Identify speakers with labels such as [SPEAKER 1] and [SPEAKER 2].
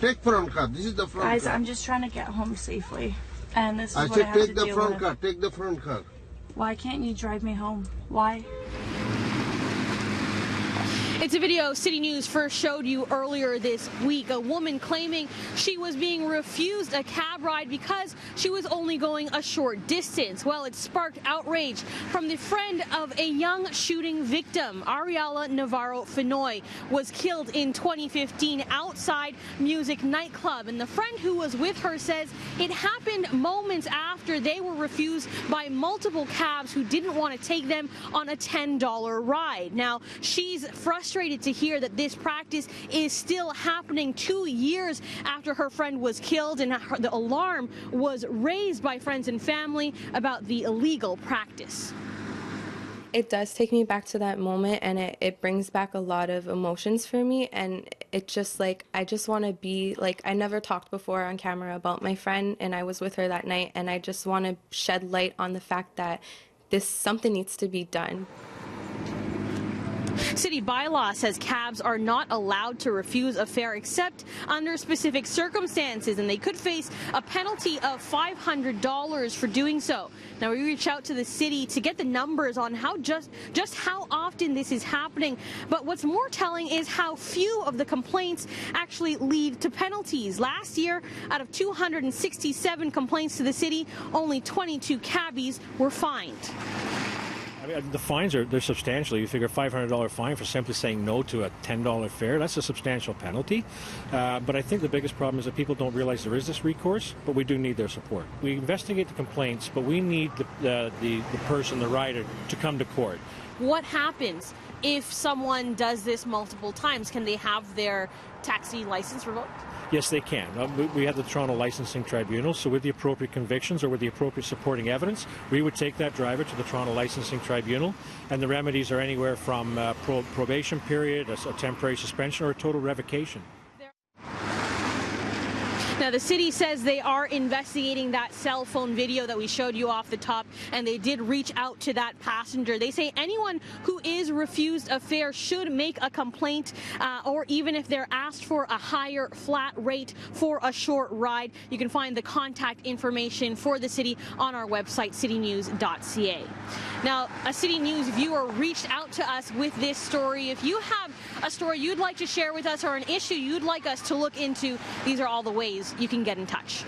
[SPEAKER 1] Take front car. This is the front
[SPEAKER 2] Guys,
[SPEAKER 1] car.
[SPEAKER 2] I'm just trying to get home safely. And this is
[SPEAKER 1] I
[SPEAKER 2] what I
[SPEAKER 1] said
[SPEAKER 2] have to
[SPEAKER 1] take the
[SPEAKER 2] deal
[SPEAKER 1] front
[SPEAKER 2] with.
[SPEAKER 1] car. Take the front car.
[SPEAKER 2] Why can't you drive me home? Why?
[SPEAKER 3] It's a video City News first showed you earlier this week. A woman claiming she was being refused a cab ride because she was only going a short distance. Well, it sparked outrage from the friend of a young shooting victim. Ariella Navarro Fenoy was killed in 2015 outside Muzik nightclub. And the friend who was with her says it happened moments after they were refused by multiple cabs who didn't want to take them on a $10 ride. Now, she's frustrated to hear that this practice is still happening 2 years after her friend was killed, and the alarm was raised by friends and family about the illegal practice.
[SPEAKER 4] It does take me back to that moment, and it brings back a lot of emotions for me, and it just like, I just want to be like, I never talked before on camera about my friend, and I was with her that night, and I just want to shed light on the fact that something needs to be done.
[SPEAKER 3] City bylaw says cabs are not allowed to refuse a fare except under specific circumstances, and they could face a penalty of $500 for doing so. Now, we reached out to the city to get the numbers on how just how often this is happening, but what's more telling is how few of the complaints actually lead to penalties. Last year, out of 267 complaints to the city, only 22 cabbies were fined.
[SPEAKER 5] I mean, the fines they're substantial. You figure a $500 fine for simply saying no to a $10 fare, that's a substantial penalty. But I think the biggest problem is that people don't realize there is this recourse, but we do need their support. We investigate the complaints, but we need the person, the rider, to come to court.
[SPEAKER 3] What happens if someone does this multiple times? Can they have their taxi license revoked?
[SPEAKER 5] Yes, they can. We have the Toronto Licensing Tribunal, so with the appropriate convictions or with the appropriate supporting evidence, we would take that driver to the Toronto Licensing Tribunal, and the remedies are anywhere from probation period, a temporary suspension, or a total revocation.
[SPEAKER 3] Now, the city says they are investigating that cell phone video that we showed you off the top, and they did reach out to that passenger. They say anyone who is refused a fare should make a complaint, or even if they're asked for a higher flat rate for a short ride. You can find the contact information for the city on our website, citynews.ca. Now, a City News viewer reached out to us with this story. If you have a story you'd like to share with us or an issue you'd like us to look into, these are all the ways you can get in touch.